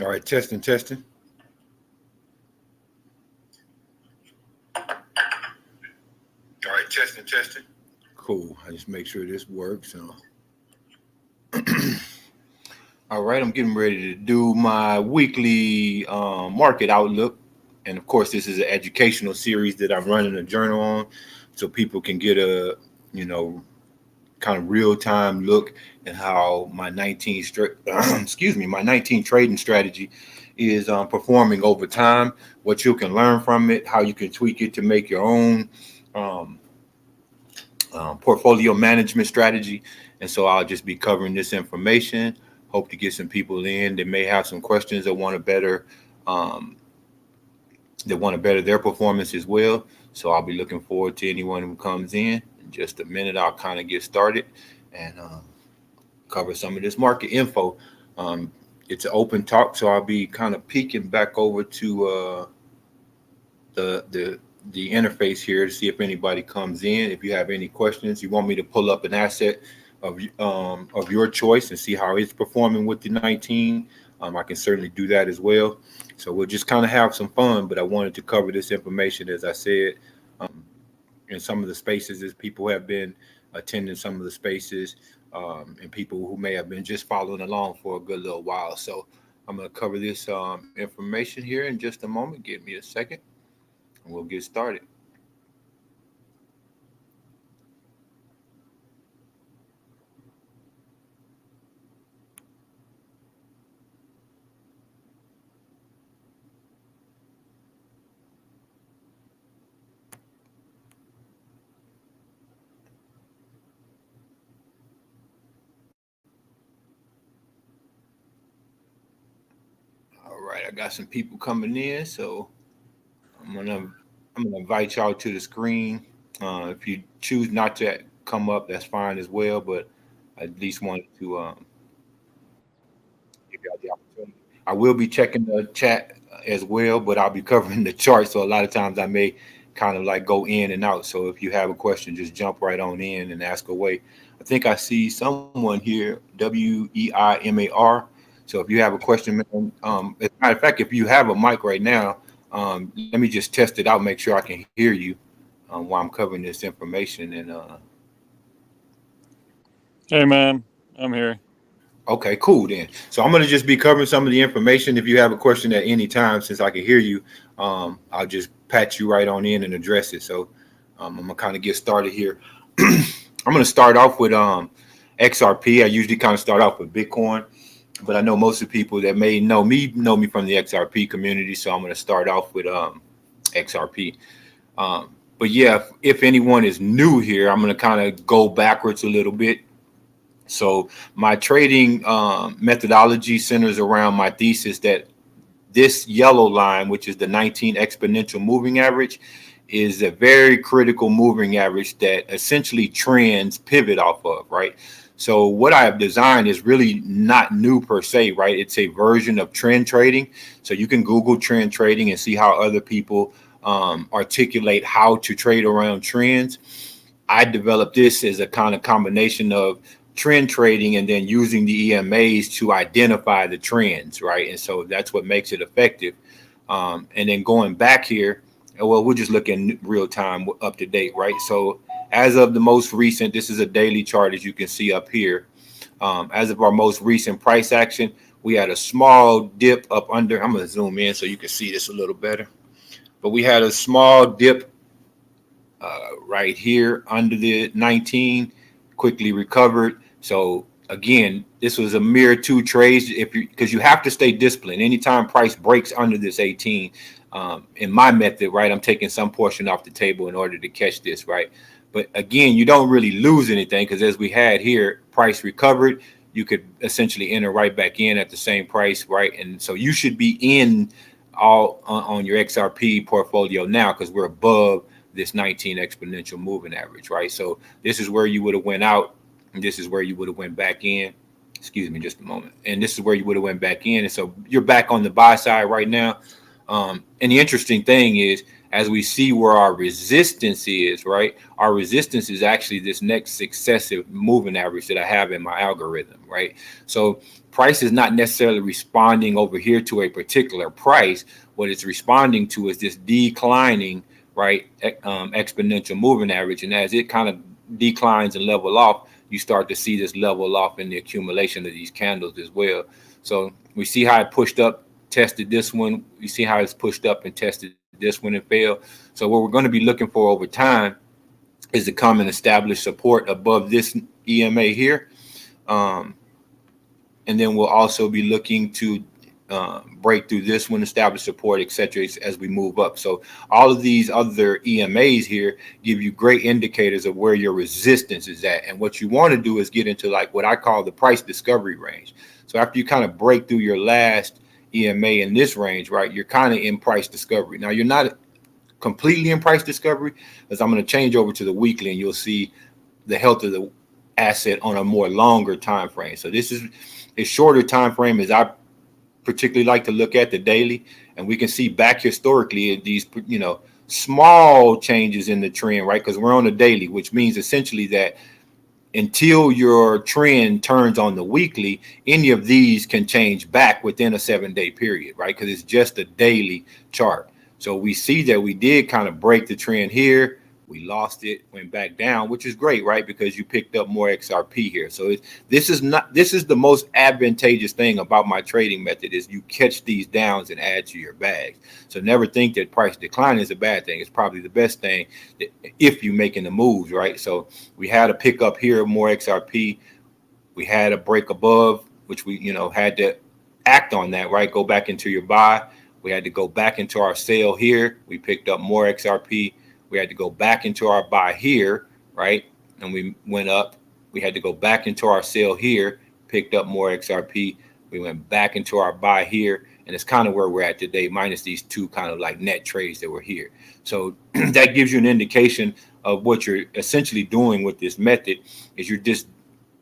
All right, testing, testing. All right, testing, testing. Cool. I just make sure this works. All right, I'm getting ready to do my weekly market outlook, and of course, this is an educational series that I'm running a journal on, so people can get a you know kind of real time look at how my 19 excuse me, my 19 trading strategy is performing over time. What you can learn from it, how you can tweak it to make your own um, portfolio management strategy. And so I'll just be covering this information. Hope to get some people in that may have some questions um, that want to better their performance as well. So I'll be looking forward to anyone who comes in. In just a minute, I'll kind of get started and cover some of this market info. Um, it's an open talk, so I'll be kind of peeking back over to the the the interface here to see if anybody comes in. If you have any questions, you want me to pull up an asset of your choice and see how it's performing with the 19. I can certainly do that as well. So we'll just kind of have some fun. But I wanted to cover this information, as I said, um, in some of the spaces as people have been attending some of the spaces, and people who may have been just following along for a good little while. So I'm going to cover this information here in just a moment. Give me a second and we'll get started. All right, I got some people coming in, so I'm gonna I'm gonna invite y'all to the screen. If you choose not to come up, that's fine as well. But I at least wanted to give y'all the opportunity. I will be checking the chat as well, but I'll be covering the chart. So a lot of times I may kind of like go in and out. So if you have a question, just jump right on in and ask away. I think I see someone here, WEIMAR. So if you have a question, man, as a matter of fact, if you have a mic right now, let me just test it out, make sure I can hear you while I'm covering this information. And Hey man, I'm here. Okay, cool then. So I'm gonna just be covering some of the information. If you have a question at any time, since I can hear you, I'll just patch you right on in and address it. So I'm gonna kind of get started here. I'm gonna start off with XRP. I usually kind of start off with Bitcoin, but I know most of the people that may know me from the XRP community. So I'm gonna start off with XRP. But yeah, if anyone is new here, I'm gonna kind of go backwards a little bit. So my trading methodology centers around my thesis that this yellow line, which is the 19 exponential moving average, is a very critical moving average that essentially trends pivot off of, right? So what I have designed is really not new per se, right? It's a version of trend trading. So you can Google trend trading and see how other people articulate how to trade around trends. I developed this as a kind of combination of trend trading and then using the EMAs to identify the trends, right? And so that's what makes it effective. And then going back here, well, we're just looking real time up to date, right? So as of the most recent, this is a daily chart as you can see up here. As of our most recent price action, we had a small dip up under. I'm going to zoom in so you can see this a little better. But we had a small dip right here under the 19, quickly recovered. So again, this was a mere two trades. If you because you have to stay disciplined. Anytime price breaks under this 18, in my method, right, I'm taking some portion off the table in order to catch this, right. But again, you don't really lose anything because as we had here, price recovered. You could essentially enter right back in at the same price, right, and so you should be in all on your XRP portfolio now because we're above this 19 exponential moving average, right? So this is where you would have went out, and this is where you would have went back in. Excuse me, just a moment. And this is where you would have went back in. And so you're back on the buy side right now. And the interesting thing is, as we see where our resistance is, right? Our resistance is actually this next successive moving average that I have in my algorithm, right? So price is not necessarily responding over here to a particular price. What it's responding to is this declining, right, exponential moving average. And as it kind of declines and level off, you start to see this level off in the accumulation of these candles as well. So we see how it pushed up, tested this one. We see how it's pushed up and tested this one and failed. So what we're going to be looking for over time is to come and establish support above this EMA here. And then we'll also be looking to break through this one, establish support, etc., as we move up. So all of these other EMAs here give you great indicators of where your resistance is at. And what you want to do is get into like what I call the price discovery range. So after you kind of break through your last EMA in this range, right, you're kind of in price discovery. Now, you're not completely in price discovery, as I'm going to change over to the weekly and you'll see the health of the asset on a more longer time frame. So this is a shorter time frame as I particularly like to look at the daily, and we can see back historically at these, you know, small changes in the trend, right? Because we're on a daily, which means essentially that until your trend turns on the weekly, any of these can change back within a 7-day period, right? Because it's just a daily chart. So we see that we did kind of break the trend here. We lost it, went back down, which is great, right? Because you picked up more XRP here. So this is the most advantageous thing about my trading method is you catch these downs and add to your bags. So never think that price decline is a bad thing. It's probably the best thing if you're making the moves, right? So we had a pick up here, more XRP. We had a break above, which we, you know, had to act on that, right? Go back into your buy. We had to go back into our sale here. We picked up more XRP. We had to go back into our buy here, right? And we went up. We had to go back into our sale here, picked up more XRP. We went back into our buy here. And it's kind of where we're at today, minus these two kind of like net trades that were here. So that gives you an indication of what you're essentially doing with this method is you're just,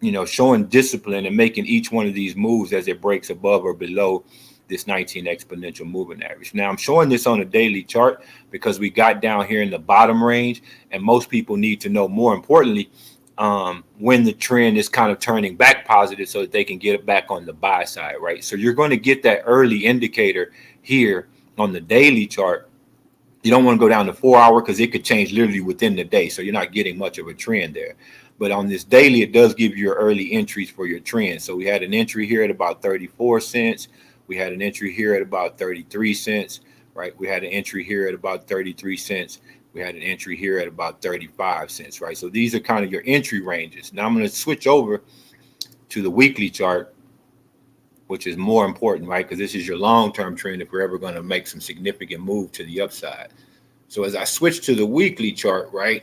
you know, showing discipline and making each one of these moves as it breaks above or below this 19 exponential moving average. Now I'm showing this on a daily chart because we got down here in the bottom range, and most people need to know, more importantly, when the trend is kind of turning back positive so that they can get it back on the buy side, right? So you're going to get that early indicator here on the daily chart. You don't want to go down to 4 hour because it could change literally within the day. So you're not getting much of a trend there. But on this daily, it does give you early entries for your trend. So we had an entry here at about 34 cents. We had an entry here at about 33 cents, right? We had an entry here at about 33 cents. We had an entry here at about 35 cents, right? So these are kind of your entry ranges. Now I'm going to switch over to the weekly chart, which is more important, right? Because this is your long-term trend if we're ever going to make some significant move to the upside. So as I switch to the weekly chart, right,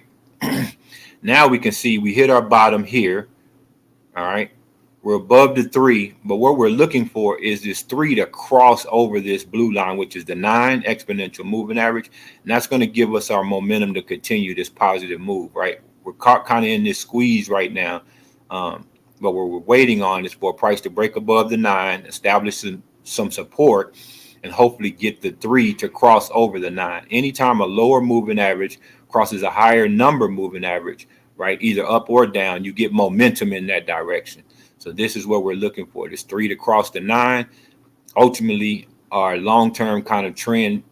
now we can see we hit our bottom here, all right? We're above the 3, but what we're looking for is this 3 to cross over this blue line, which is the 9 exponential moving average. And that's going to give us our momentum to continue this positive move, right? We're caught kind of in this squeeze right now. But what we're waiting on is for a price to break above the 9, establish some support, and hopefully get the 3 to cross over the 9. Anytime a lower moving average crosses a higher number moving average, right, either up or down, you get momentum in that direction. So this is what we're looking for, this 3 to cross the 9. Ultimately, our long-term kind of trend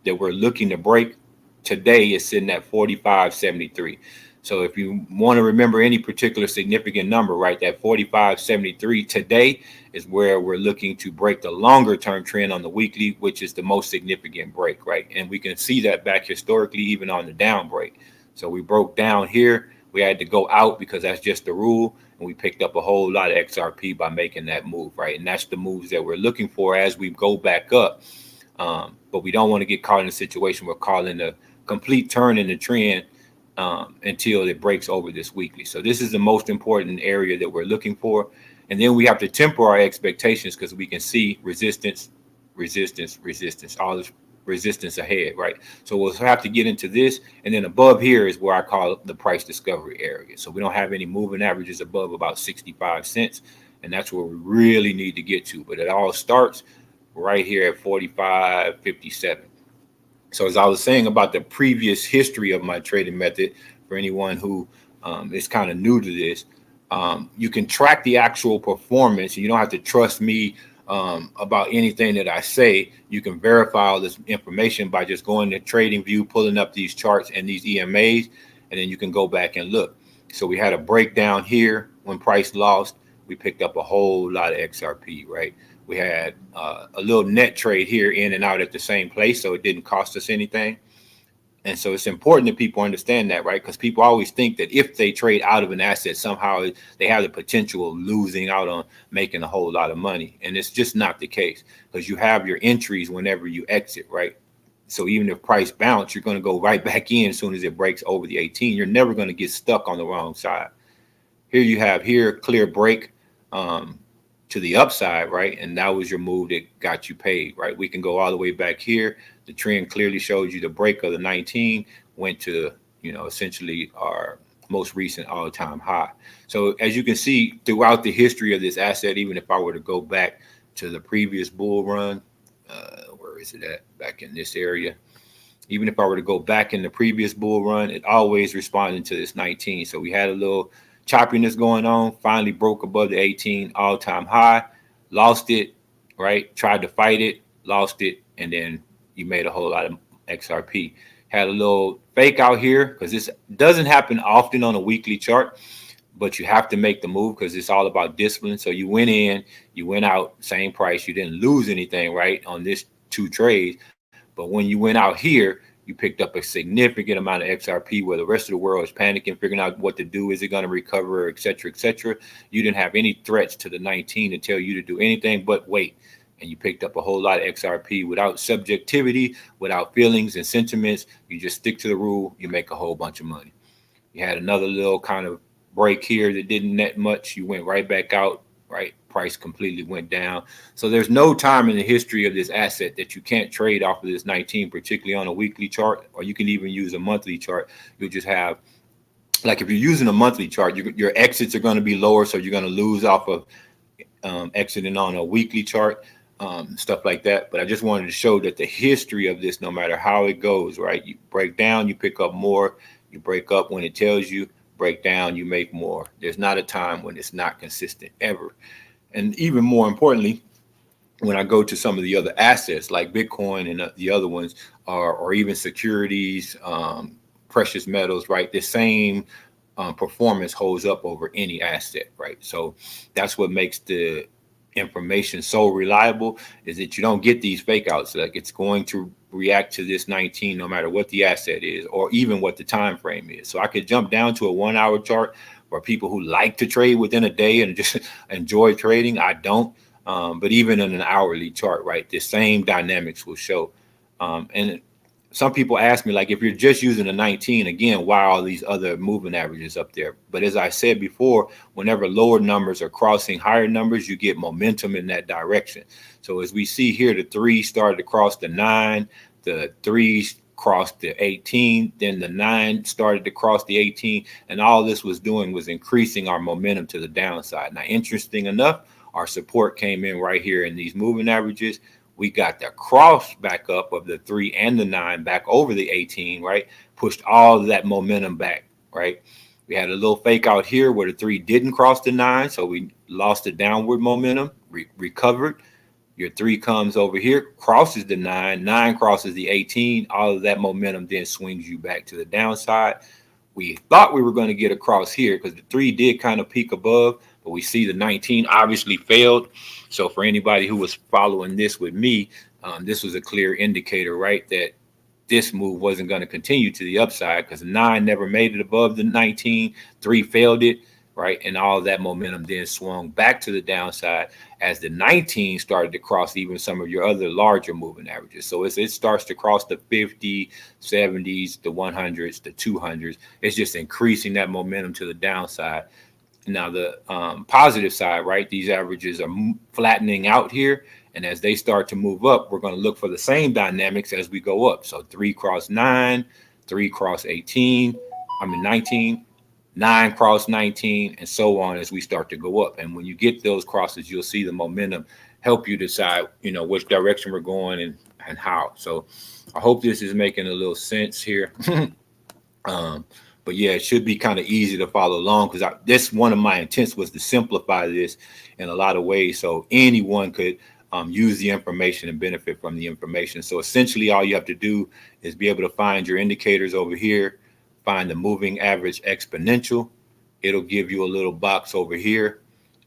that we're looking to break today is sitting at 45.73. So if you want to remember any particular significant number, right, that 45.73 today is where we're looking to break the longer-term trend on the weekly, which is the most significant break, right? And we can see that back historically, even on the down break. So we broke down here. We had to go out because that's just the rule. And we picked up a whole lot of XRP by making that move, right? And that's the moves that we're looking for as we go back up. But we don't want to get caught in a situation where calling a complete turn in the trend until it breaks over this weekly. So this is the most important area that we're looking for. And then we have to temper our expectations because we can see resistance, resistance, resistance, all this resistance ahead, right? So we'll have to get into this. And then above here is where I call it the price discovery area. So we don't have any moving averages above about 65 cents. And that's where we really need to get to. But it all starts right here at 45.57. So as I was saying about the previous history of my trading method, for anyone who is kind of new to this, you can track the actual performance. You don't have to trust me about anything that I say. You can verify all this information by just going to Trading View, pulling up these charts and these EMAs, and then you can go back and look. So we had a breakdown here when price lost. We picked up a whole lot of XRP, right? We had a little net trade here in and out at the same place, so it didn't cost us anything. And so it's important that people understand that, right? Because people always think that if they trade out of an asset, somehow they have the potential of losing out on making a whole lot of money. And it's just not the case, because you have your entries whenever you exit, right? So even if price bounce, you're going to go right back in as soon as it breaks over the 18. You're never going to get stuck on the wrong side. Here you have a clear break to the upside, right? And that was your move that got you paid, right? We can go all the way back here. The trend clearly shows you the break of the 19 went to, essentially our most recent all-time high. So as you can see throughout the history of this asset, even if I were to go back to the previous bull run, where is it at? Back in this area. Even if I were to go back in the previous bull run, it always responded to this 19. So we had a little choppiness going on, finally broke above the 18 all-time high, lost it, right? Tried to fight it, lost it, and then you made a whole lot of XRP. Had a little fake out here, because this doesn't happen often on a weekly chart, but you have to make the move because it's all about discipline. So you went in, you went out, same price. You didn't lose anything, right, on this 2 trades. But when you went out here, you picked up a significant amount of XRP where the rest of the world is panicking, figuring out what to do. Is it going to recover, et cetera, et cetera? You didn't have any threats to the 19 to tell you to do anything but wait. And you picked up a whole lot of XRP without subjectivity, without feelings and sentiments. You just stick to the rule. You make a whole bunch of money. You had another little kind of break here that didn't net much. You went right back out, right? Price completely went down. So there's no time in the history of this asset that you can't trade off of this 19, particularly on a weekly chart, or you can even use a monthly chart. You'll just have, like, if you're using a monthly chart, your exits are going to be lower, so you're going to lose off of exiting on a weekly chart, stuff like that. But I just wanted to show that the history of this, no matter how it goes, right? You break down, you pick up more. You break up when it tells you, break down, you make more. There's not a time when it's not consistent, ever. And even more importantly, when I go to some of the other assets like Bitcoin and the other ones, or even securities, precious metals, right? The same performance holds up over any asset, right? So that's what makes the information so reliable, is that you don't get these fake outs. Like, it's going to react to this 19 no matter what the asset is, or even what the time frame is. So I could jump down to a 1-hour chart for people who like to trade within a day and just enjoy trading. I don't. But even in an hourly chart, right, the same dynamics will show. And some people ask me, like, if you're just using a 19, again, why are all these other moving averages up there? But as I said before, whenever lower numbers are crossing higher numbers, you get momentum in that direction. So as we see here, the 3 started to cross the 9, the 3s crossed the 18, then the 9 started to cross the 18, and all this was doing was increasing our momentum to the downside. Now, interesting enough, our support came in right here in these moving averages. We got the cross back up of the 3 and the 9 back over the 18, right? Pushed all of that momentum back, right? We had a little fake out here where the 3 didn't cross the 9, so we lost the downward momentum, recovered. Your 3 comes over here, crosses the 9, 9 crosses the 18. All of that momentum then swings you back to the downside. We thought we were going to get across here because the 3 did kind of peak above, but we see the 19 obviously failed. So for anybody who was following this with me, this was a clear indicator, right, that this move wasn't going to continue to the upside, because 9 never made it above the 19, 3 failed it, right? And all of that momentum then swung back to the downside as the 19 started to cross even some of your other larger moving averages. So as it starts to cross the 50, 70s, the 100s, the 200s, it's just increasing that momentum to the downside. Now the positive side, right? These averages are flattening out here. And as they start to move up, we're going to look for the same dynamics as we go up. So 3 cross 9, 3 cross 19, 9 cross 19, and so on as we start to go up. And when you get those crosses, you'll see the momentum help you decide, which direction we're going and and how. So I hope this is making a little sense here. But yeah, it should be kind of easy to follow along because this one of my intents was to simplify this in a lot of ways so anyone could use the information and benefit from the information. So essentially, all you have to do is be able to find your indicators over here, find the moving average exponential. It'll give you a little box over here,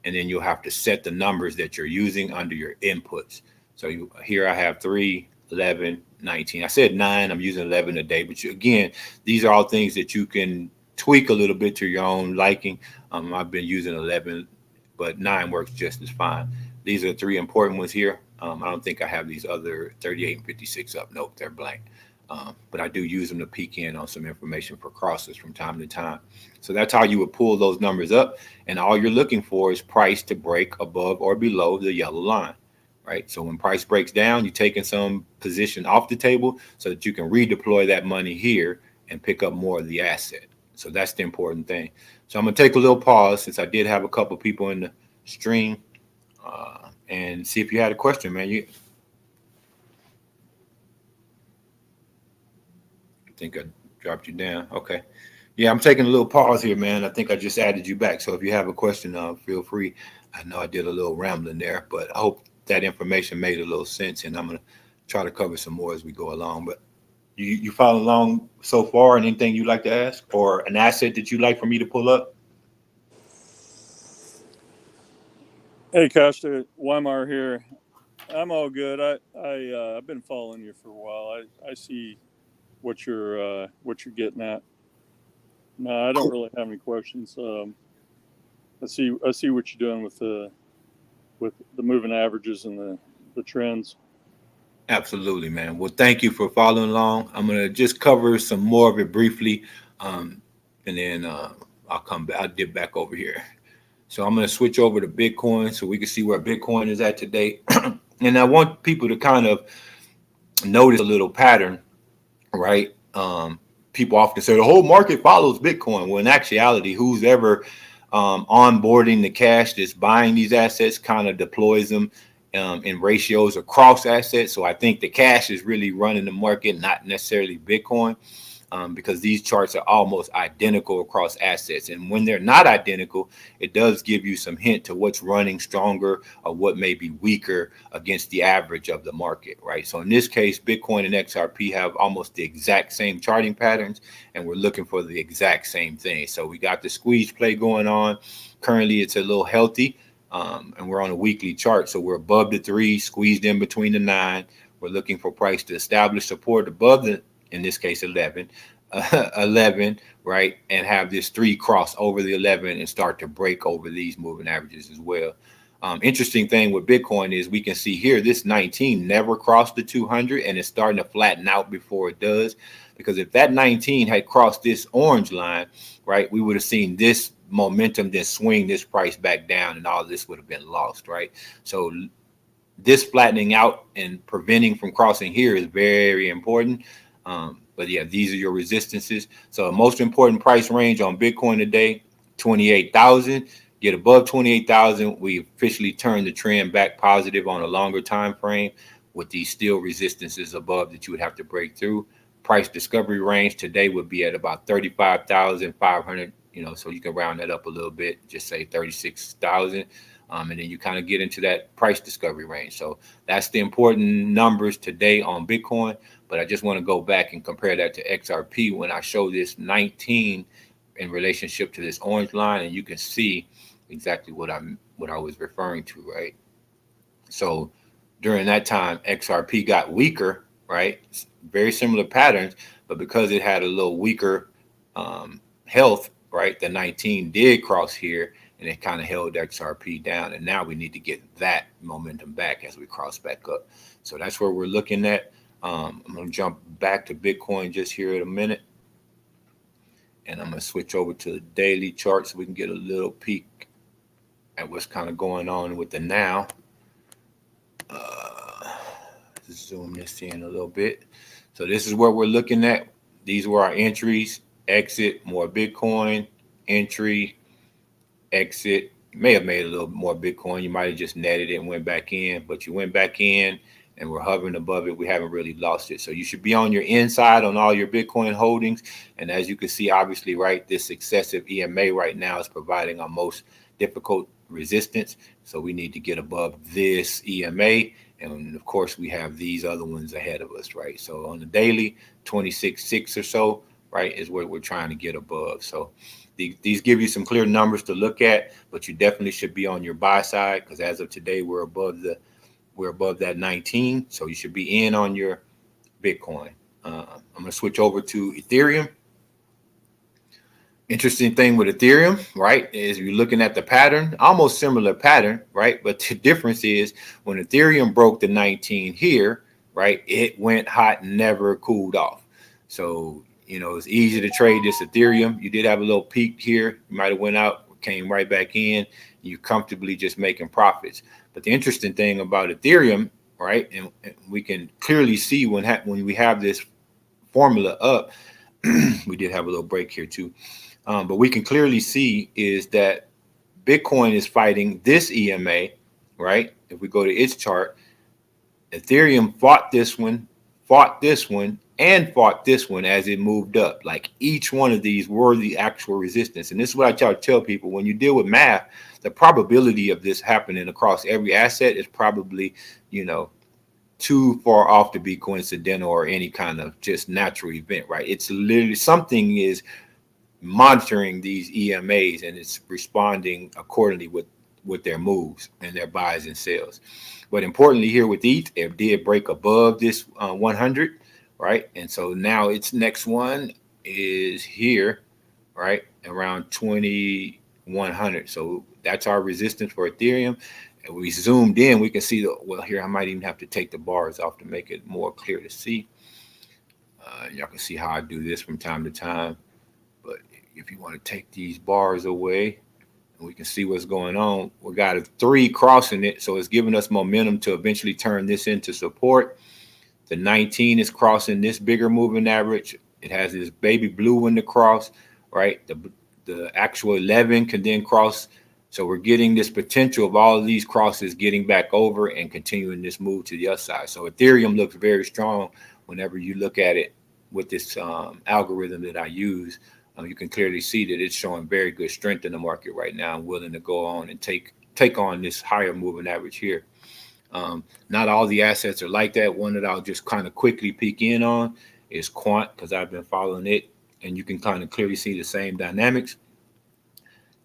and then you'll have to set the numbers that you're using under your inputs. So here I have 3, 11, 19. I said 9. I'm using 11 today, but again, these are all things that you can tweak a little bit to your own liking. I've been using 11, but 9 works just as fine. These are the 3 important ones here. I don't think I have these other 38 and 56 up. Nope, they're blank. But I do use them to peek in on some information for crosses from time to time. So that's how you would pull those numbers up. And all you're looking for is price to break above or below the yellow line, right? So when price breaks down, you're taking some position off the table so that you can redeploy that money here and pick up more of the asset. So that's the important thing. So I'm going to take a little pause since I did have a couple people in the stream and see if you had a question, man. I think I dropped you down. Okay. Yeah, I'm taking a little pause here, man. I think I just added you back. So if you have a question, feel free. I know I did a little rambling there, but I hope that information made a little sense, and I'm going to try to cover some more as we go along. But you follow along so far, and anything you'd like to ask or an asset that you'd like for me to pull up? Hey, Costa, Weimar here. I'm all good. I've been following you for a while. I see what you're getting at. No, I don't really have any questions. I see what you're doing with the moving averages and the trends. Absolutely, man. Well, thank you for following along. I'm going to just cover some more of it briefly, and then I'll come back. I'll dip back over here. So I'm going to switch over to Bitcoin so we can see where Bitcoin is at today. And I want people to kind of notice a little pattern, right? People often say the whole market follows Bitcoin. Well, in actuality, who's ever onboarding the cash that's buying these assets kind of deploys them in ratios across assets. So I think the cash is really running the market, not necessarily Bitcoin, because these charts are almost identical across assets. And when they're not identical, it does give you some hint to what's running stronger or what may be weaker against the average of the market, right? So in this case, Bitcoin and XRP have almost the exact same charting patterns, and we're looking for the exact same thing. So we got the squeeze play going on. Currently, it's a little healthy, and we're on a weekly chart. So we're above the 3, squeezed in between the 9. We're looking for price to establish support above the, in this case, 11, right? And have this 3 cross over the 11 and start to break over these moving averages as well. Interesting thing with Bitcoin is we can see here, this 19 never crossed the 200 and it's starting to flatten out before it does. Because if that 19 had crossed this orange line, right, we would have seen this momentum then swing this price back down and all this would have been lost, right? So this flattening out and preventing from crossing here is very important. But yeah, these are your resistances. So the most important price range on Bitcoin today, 28,000. Get above 28,000, we officially turn the trend back positive on a longer time frame with these still resistances above that you would have to break through. Price discovery range today would be at about 35,500, so you can round that up a little bit, just say 36,000. And then you kind of get into that price discovery range. So that's the important numbers today on Bitcoin. But I just want to go back and compare that to XRP when I show this 19 in relationship to this orange line, and you can see exactly what I was referring to, right? So during that time, XRP got weaker, right? Very similar patterns, but because it had a little weaker health, right? The 19 did cross here, and it kind of held XRP down. And now we need to get that momentum back as we cross back up. So that's where we're looking at. I'm going to jump back to Bitcoin just here in a minute. And I'm going to switch over to the daily chart so we can get a little peek at what's kind of going on with the now. Zoom this in a little bit. So this is what we're looking at. These were our entries, exit, more Bitcoin, entry, exit. You may have made a little more Bitcoin. You might have just netted it and went back in, but you went back in and we're hovering above it. We haven't really lost it. So you should be on your inside on all your Bitcoin holdings. And as you can see, obviously, right, this excessive EMA right now is providing our most difficult resistance. So we need to get above this EMA. And of course, we have these other ones ahead of us, right? So on the daily, 26.6 or so, right, is what we're trying to get above. So these give you some clear numbers to look at, but you definitely should be on your buy side, because as of today, we're above that 19. So you should be in on your Bitcoin. I'm going to switch over to Ethereum. Interesting thing with Ethereum, right, is you're looking at the pattern, almost similar pattern, right? But the difference is when Ethereum broke the 19 here, right, it went hot and never cooled off. So, it's easy to trade this Ethereum. You did have a little peak here. You might have went out, came right back in. You're comfortably just making profits. But the interesting thing about Ethereum, right, and we can clearly see when we have this formula up, we did have a little break here too. But we can clearly see is that Bitcoin is fighting this EMA, right? If we go to its chart, Ethereum fought this one, and fought this one as it moved up. Like each one of these were the actual resistance. And this is what I try to tell people. When you deal with math, the probability of this happening across every asset is probably, too far off to be coincidental or any kind of just natural event, right? It's literally something is monitoring these EMAs and it's responding accordingly with their moves and their buys and sells. But importantly here with ETH, it did break above this 100, right? And so now its next one is here, right, around 2100. So that's our resistance for Ethereum. And we zoomed in, we can see here I might even have to take the bars off to make it more clear to see. Y'all can see how I do this from time to time. But if you want to take these bars away, we can see what's going on. We got a 3 crossing it, so it's giving us momentum to eventually turn this into support. The 19 is crossing this bigger moving average. It has this baby blue one to cross, right? The actual 11 can then cross. So we're getting this potential of all of these crosses getting back over and continuing this move to the other side. So Ethereum looks very strong whenever you look at it with this algorithm that I use. You can clearly see that it's showing very good strength in the market right now and willing to go on and take on this higher moving average here. Not all the assets are like that. One that I'll just kind of quickly peek in on is Quant, because I've been following it, and you can kind of clearly see the same dynamics.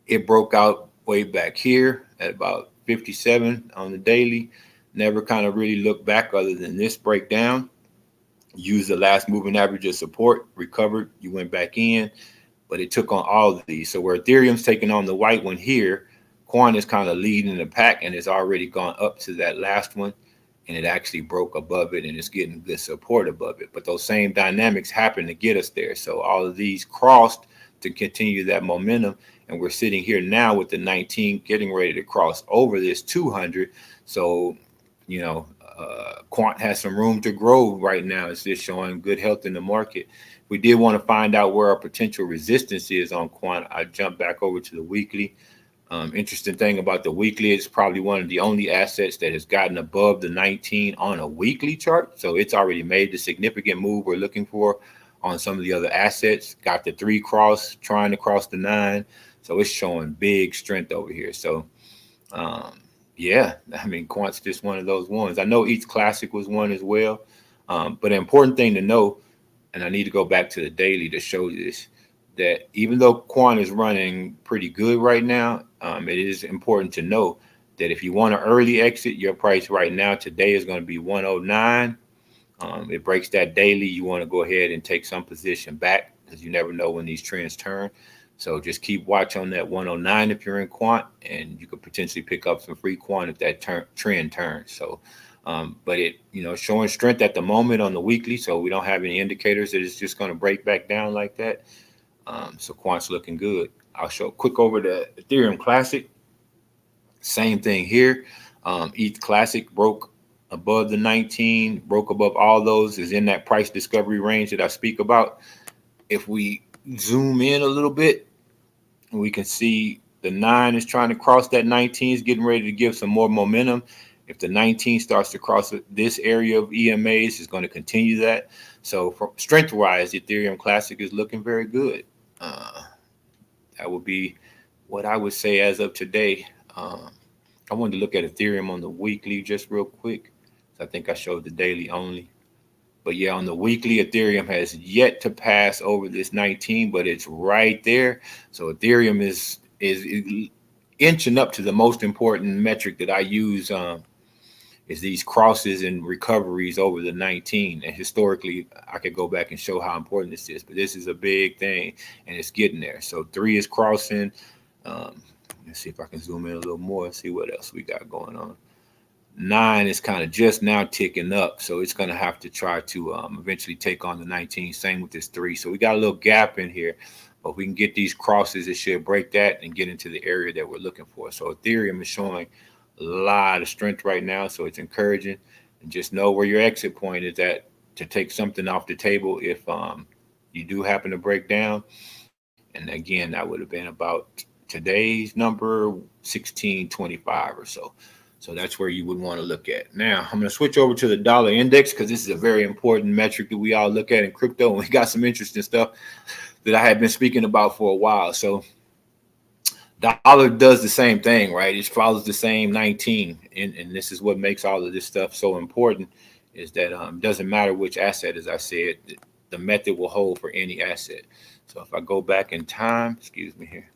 It broke out way back here at about 57 on the daily. Never kind of really looked back other than this breakdown. Used the last moving average as support, recovered, you went back in, but it took on all of these. So where Ethereum's taking on the white one here, Quant is kind of leading the pack and it's already gone up to that last one, and it actually broke above it and it's getting good support above it. But those same dynamics happen to get us there. So all of these crossed to continue that momentum, and we're sitting here now with the 19 getting ready to cross over this 200. So, Quant has some room to grow right now. It's just showing good health in the market. We did want to find out where our potential resistance is on Quant. I jumped back over to the weekly. Interesting thing about the weekly, it's probably one of the only assets that has gotten above the 19 on a weekly chart. So it's already made the significant move we're looking for on some of the other assets. Got the 3 cross, trying to cross the 9. So it's showing big strength over here. So, yeah, I mean, Quant's just one of those ones. I know ETH Classic was one as well. But the important thing to know, and I need to go back to the daily to show this, that even though Quant is running pretty good right now, it is important to know that if you want to early exit, your price right now today is going to be 109. It breaks that daily. You want to go ahead and take some position back, because you never know when these trends turn. So just keep watch on that 109 if you're in Quant, and you could potentially pick up some free Quant if that trend turns. So, but it, showing strength at the moment on the weekly. So we don't have any indicators that it's just going to break back down like that. So Quant's looking good. I'll show quick over to Ethereum Classic. Same thing here. ETH Classic broke above the 19, broke above all those, is in that price discovery range that I speak about. If we zoom in a little bit, we can see the 9 is trying to cross that 19, is getting ready to give some more momentum. If the 19 starts to cross this area of EMAs, it's going to continue that. So from strength wise, Ethereum Classic is looking very good. That would be what I would say as of today. I wanted to look at Ethereum on the weekly just real quick. I think I showed the daily only. But yeah, on the weekly, Ethereum has yet to pass over this 19, but it's right there. So Ethereum is inching up to the most important metric that I use, is these crosses and recoveries over the 19. And historically, I could go back and show how important this is, but this is a big thing and it's getting there. So 3 is crossing. Let's see if I can zoom in a little more and see what else we got going on. 9 is kind of just now ticking up, so it's going to have to try to eventually take on the 19. Same with this 3. So we got a little gap in here, but if we can get these crosses, it should break that and get into the area that we're looking for. So Ethereum is showing a lot of strength right now, so it's encouraging. And just know where your exit point is at to take something off the table if you do happen to break down. And again, that would have been about today's number 1625 or so. So that's where you would want to look at. Now, I'm going to switch over to the dollar index because this is a very important metric that we all look at in crypto. And we got some interesting stuff that I have been speaking about for a while. So dollar does the same thing, right? It follows the same 19. And this is what makes all of this stuff so important, is that it doesn't matter which asset, as I said, the method will hold for any asset. So if I go back in time, excuse me here,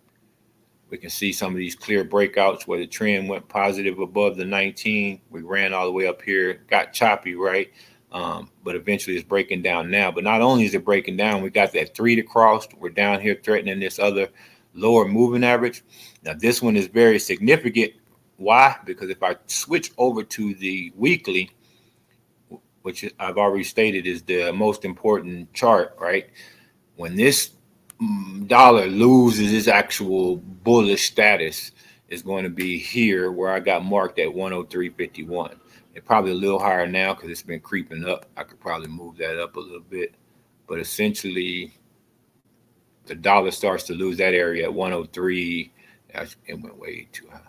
we can see some of these clear breakouts where the trend went positive above the 19. We ran all the way up here, got choppy, right? But eventually it's breaking down now. But not only is it breaking down, we got that 3 to cross. We're down here threatening this other lower moving average. Now this one is very significant. Why? Because if I switch over to the weekly, which I've already stated is the most important chart, right? When this dollar loses its actual bullish status, is going to be here where I got marked at 103.51. It's probably a little higher now because it's been creeping up. I could probably move that up a little bit, but essentially the dollar starts to lose that area at 103. It went way too high.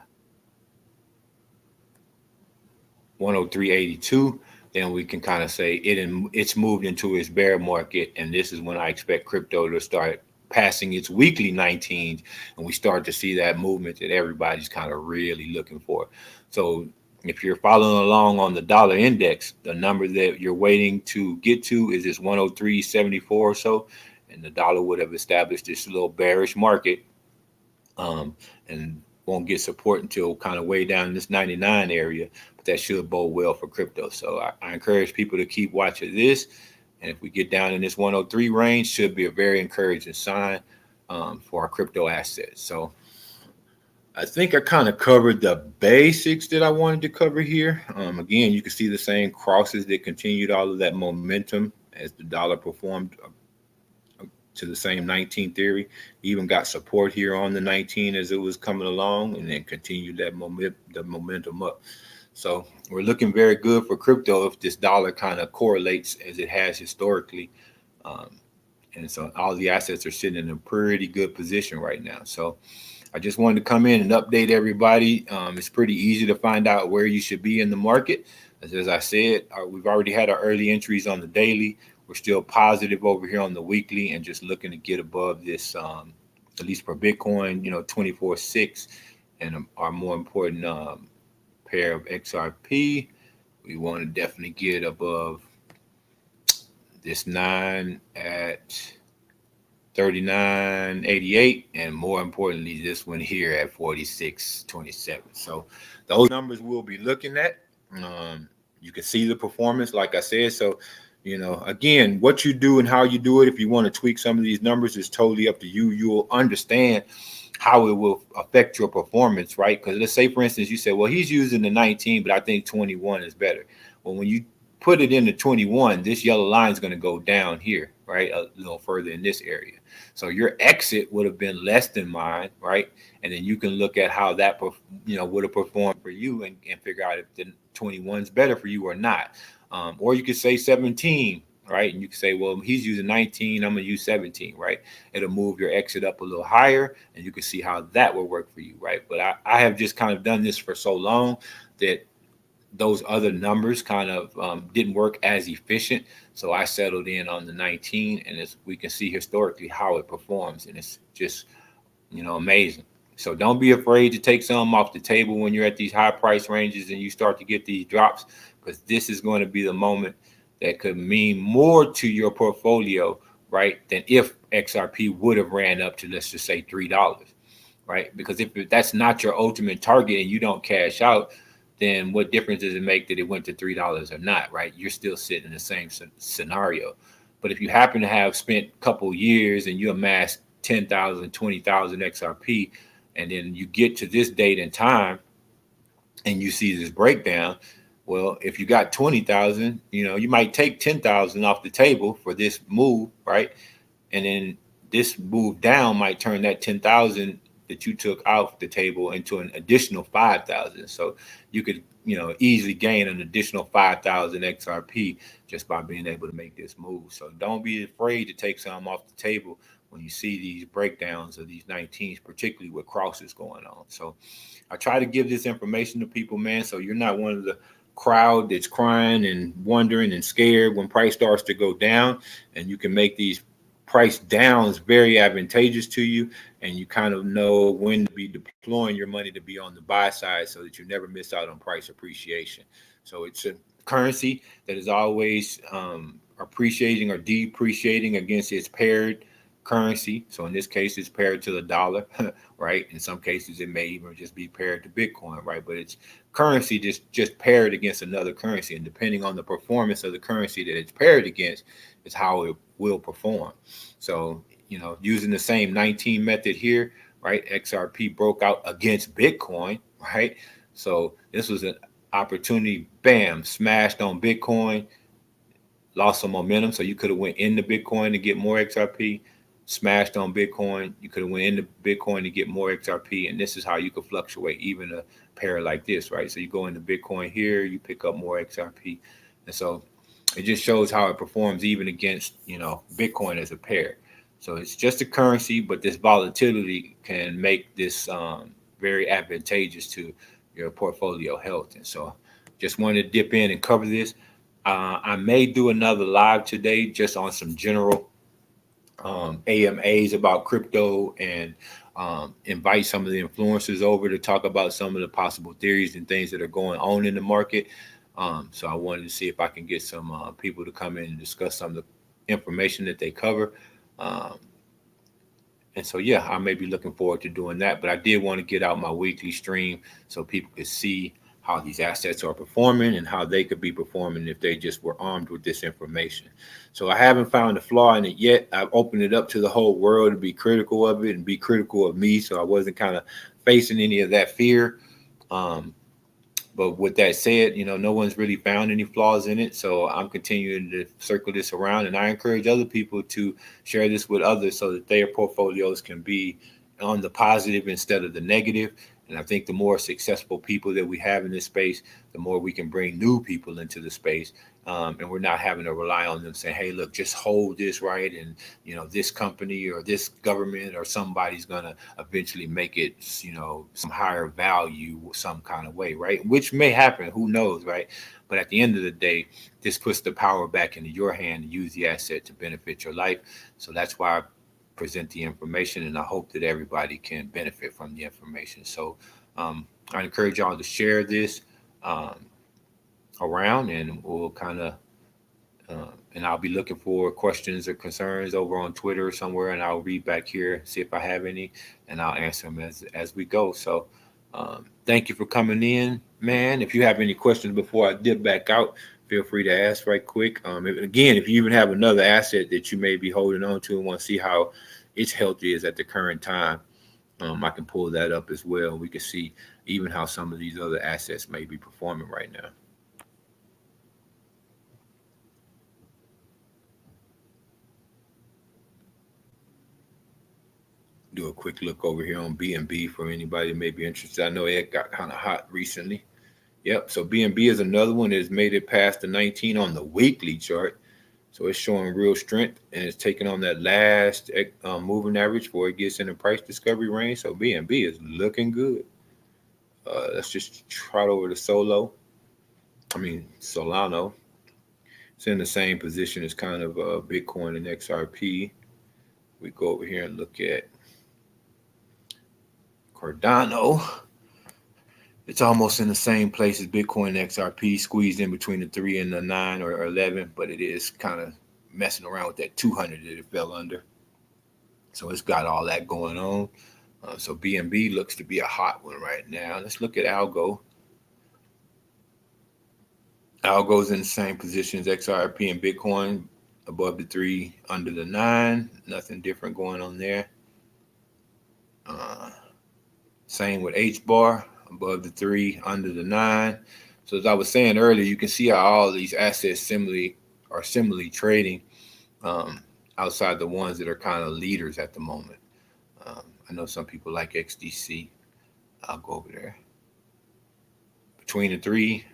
103.82. Then we can kind of say it's moved into its bear market, and this is when I expect crypto to start passing its weekly 19s, and we start to see that movement that everybody's kind of really looking for. So if you're following along on the dollar index, the number that you're waiting to get to is this 103.74 or so, and the dollar would have established this little bearish market, and won't get support until kind of way down in this 99 area, but that should bode well for crypto. So I encourage people to keep watching this. And if we get down in this 103 range, should be a very encouraging sign for our crypto assets. So I think I kind of covered the basics that I wanted to cover here. Again, you can see the same crosses that continued all of that momentum as the dollar performed to the same 19 theory. Even got support here on the 19 as it was coming along, and then continued that momentum up. So we're looking very good for crypto if this dollar kind of correlates as it has historically. And so all the assets are sitting in a pretty good position right now. So I just wanted to come in and update everybody. It's pretty easy to find out where you should be in the market. As I said, we've already had our early entries on the daily. We're still positive over here on the weekly and just looking to get above this, at least for Bitcoin, 24.6, and our more important pair of XRP. We want to definitely get above this 9 at 39.88, and more importantly, this one here at 46.27. So those numbers we'll be looking at. You can see the performance, like I said. So, again, what you do and how you do it, if you want to tweak some of these numbers, is totally up to you. You'll understand how it will affect your performance, right? Because let's say, for instance, you say, well, he's using the 19, but I think 21 is better. Well, when you put it into 21, this yellow line is going to go down here, right? A little further in this area. So your exit would have been less than mine, right? And then you can look at how that, would have performed for you and figure out if the 21 is better for you or not. Or you could say 17, right? And you can say, well, he's using 19, I'm going to use 17, right? It'll move your exit up a little higher, and you can see how that will work for you, right? But I have just kind of done this for so long that those other numbers kind of didn't work as efficient. So I settled in on the 19, and as we can see historically how it performs, and it's just amazing. So don't be afraid to take some off the table when you're at these high price ranges and you start to get these drops, because this is going to be the moment that could mean more to your portfolio, right, than if XRP would have ran up to, let's just say, $3, right? Because if that's not your ultimate target and you don't cash out, then what difference does it make that it went to $3 or not, right? You're still sitting in the same scenario. But if you happen to have spent a couple years and you amass 10,000, 20,000 XRP, and then you get to this date and time and you see this breakdown, well, if you got 20,000, you might take 10,000 off the table for this move, right? And then this move down might turn that 10,000 that you took off the table into an additional 5,000. So you could, easily gain an additional 5,000 XRP just by being able to make this move. So don't be afraid to take some off the table when you see these breakdowns of these 19s, particularly with crosses going on. So I try to give this information to people, man, so you're not one of the crowd that's crying and wondering and scared when price starts to go down, and you can make these price downs very advantageous to you, and you kind of know when to be deploying your money to be on the buy side so that you never miss out on price appreciation. So it's a currency that is always appreciating or depreciating against its paired currency. So in this case, it's paired to the dollar, right? In some cases, it may even just be paired to Bitcoin, right? But it's currency just paired against another currency, and depending on the performance of the currency that it's paired against is how it will perform. So using the same 19 method here, right? XRP broke out against Bitcoin, right? So this was an opportunity, bam, smashed on Bitcoin, lost some momentum. So you could have went into Bitcoin to get more XRP, smashed on Bitcoin. You could have went into Bitcoin to get more XRP. And this is how you could fluctuate even a pair like this, right? So you go into Bitcoin here, you pick up more XRP. And so it just shows how it performs even against, Bitcoin as a pair. So it's just a currency, but this volatility can make this very advantageous to your portfolio health. And so just wanted to dip in and cover this. I may do another live today just on some general AMAs about crypto, and invite some of the influencers over to talk about some of the possible theories and things that are going on in the market. So I wanted to see if I can get some people to come in and discuss some of the information that they cover. Um, and so, yeah, I may be looking forward to doing that. But I did want to get out my weekly stream so people could see how these assets are performing and how they could be performing if they just were armed with this information. So I haven't found a flaw in it yet. I've opened it up to the whole world to be critical of it and be critical of me. So I wasn't kind of facing any of that fear. Um, but with that said, no one's really found any flaws in it. So I'm continuing to circle this around, and I encourage other people to share this with others so that their portfolios can be on the positive instead of the negative. And I think the more successful people that we have in this space, the more we can bring new people into the space. And we're not having to rely on them saying, hey, look, just hold this, right? And, this company or this government or somebody's going to eventually make it, some higher value some kind of way, right? Which may happen. Who knows, right? But at the end of the day, this puts the power back into your hand to use the asset to benefit your life. So that's why I present the information, and I hope that everybody can benefit from the information. So I encourage y'all to share this um, around, and we'll kind of and I'll be looking for questions or concerns over on Twitter or somewhere, and I'll read back here, see if I have any, and I'll answer them as we go. So thank you for coming in, man. If you have any questions before I dip back out, feel free to ask right quick. If you even have another asset that you may be holding on to and want to see how its health is at the current time, I can pull that up as well. We can see even how some of these other assets may be performing right now. Do a quick look over here on BNB for anybody that may be interested. I know it got kind of hot recently. Yep. So BNB is another one that's made it past the 19 on the weekly chart. So it's showing real strength, and it's taking on that last moving average before it gets in the price discovery range. So BNB is looking good. Let's just trot over to Solo. Solano. It's in the same position as kind of Bitcoin and XRP. We go over here and look at Cardano. It's almost in the same place as Bitcoin and XRP, squeezed in between the 3 and the 9 or 11, but it is kind of messing around with that 200 that it fell under. So it's got all that going on. So BNB looks to be a hot one right now. Let's look at Algo. Algo's in the same position as XRP and Bitcoin, above the 3, under the 9. Nothing different going on there. Same with HBAR, above the 3, under the 9. So as I was saying earlier, you can see how all these assets similarly trading outside the ones that are kind of leaders at the moment. I know some people like XDC. I'll go over there. Between the 3,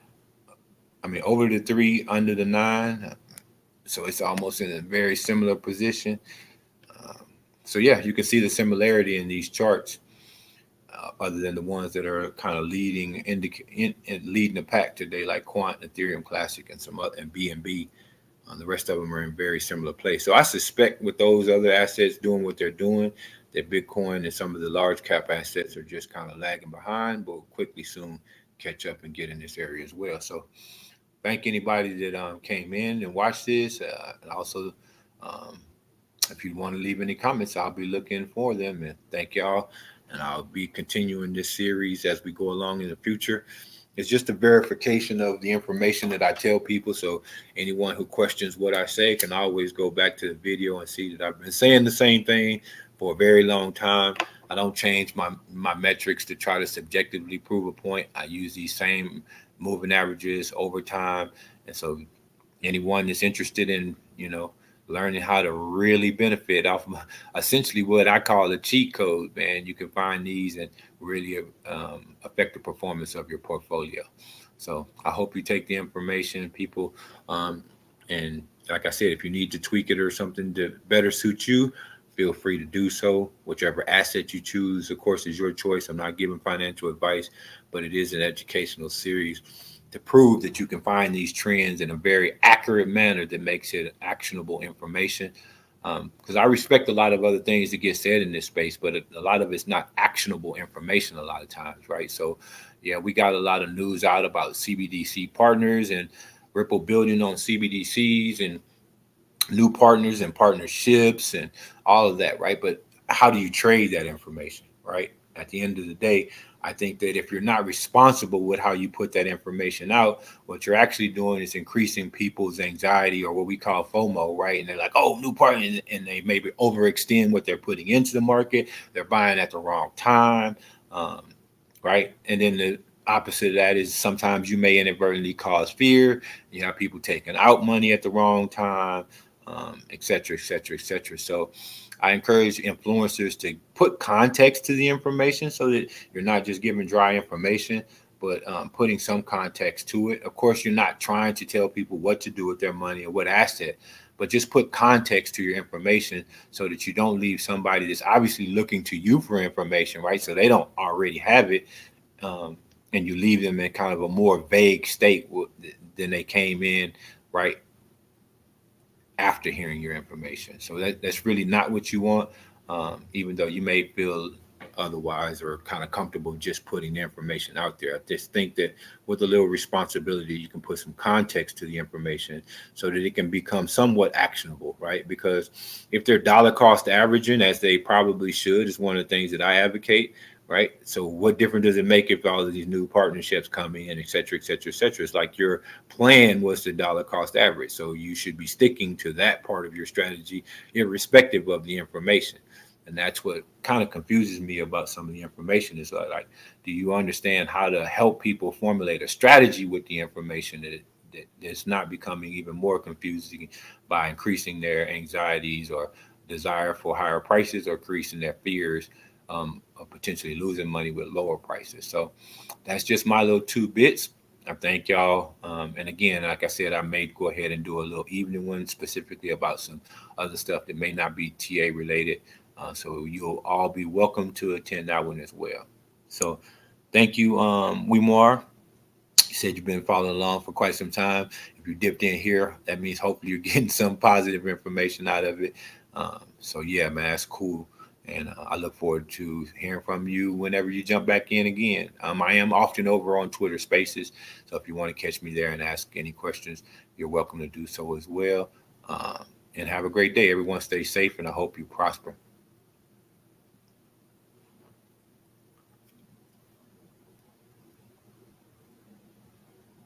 over the 3, under the 9. So it's almost in a very similar position. So yeah, you can see the similarity in these charts, other than the ones that are kind of leading the pack today, like Quant, Ethereum Classic, and some other, and BNB. The rest of them are in very similar place. So I suspect with those other assets doing what they're doing, that Bitcoin and some of the large cap assets are just kind of lagging behind, but will quickly soon catch up and get in this area as well. So thank anybody that came in and watched this. And also, if you want to leave any comments, I'll be looking for them. And thank y'all. And I'll be continuing this series as we go along in the future. It's just a verification of the information that I tell people. So anyone who questions what I say can always go back to the video and see that I've been saying the same thing for a very long time. I don't change my metrics to try to subjectively prove a point. I use these same moving averages over time. And so anyone that's interested in, learning how to really benefit off of essentially what I call the cheat code, man, you can find these and really affect the performance of your portfolio. So I hope you take the information, people. And like I said, if you need to tweak it or something to better suit you, feel free to do so. Whichever asset you choose, of course, is your choice. I'm not giving financial advice, but it is an educational series to prove that you can find these trends in a very accurate manner that makes it actionable information. Because I respect a lot of other things that get said in this space, but a lot of it's not actionable information a lot of times, right? So, yeah, we got a lot of news out about CBDC partners and Ripple building on CBDCs and new partners and partnerships and all of that, right? But how do you trade that information, right? At the end of the day, I think that if you're not responsible with how you put that information out, what you're actually doing is increasing people's anxiety, or what we call FOMO, right? And they're like, oh, new partner, and they maybe overextend what they're putting into the market. They're buying at the wrong time, right? And then the opposite of that is sometimes you may inadvertently cause fear. You have people taking out money at the wrong time, et cetera, et cetera, et cetera. So I encourage influencers to put context to the information so that you're not just giving dry information, but putting some context to it. Of course, you're not trying to tell people what to do with their money or what asset, but just put context to your information so that you don't leave somebody that's obviously looking to you for information, right? So they don't already have it, and you leave them in kind of a more vague state than they came in, right, after hearing your information. So that's really not what you want, even though you may feel otherwise or kind of comfortable just putting the information out there. I just think that with a little responsibility, you can put some context to the information so that it can become somewhat actionable, right? Because if they're dollar cost averaging, as they probably should, is one of the things that I advocate, right? So what difference does it make if all of these new partnerships come in, et cetera, et cetera, et cetera? It's like your plan was the dollar cost average. So you should be sticking to that part of your strategy, irrespective of the information. And that's what kind of confuses me about some of the information is like, do you understand how to help people formulate a strategy with the information that's not becoming even more confusing by increasing their anxieties or desire for higher prices or increasing their fears of potentially losing money with lower prices. So that's just my little 2 bits. I thank y'all. And again, like I said, I may go ahead and do a little evening one specifically about some other stuff that may not be TA related. So you'll all be welcome to attend that one as well. So thank you, Wimar. said you've been following along for quite some time. If you dipped in here, that means hopefully you're getting some positive information out of it. So yeah, man, that's cool. And I look forward to hearing from you whenever you jump back in again. I am often over on Twitter Spaces, so if you want to catch me there and ask any questions, you're welcome to do so as well. And have a great day. Everyone stay safe, and I hope you prosper.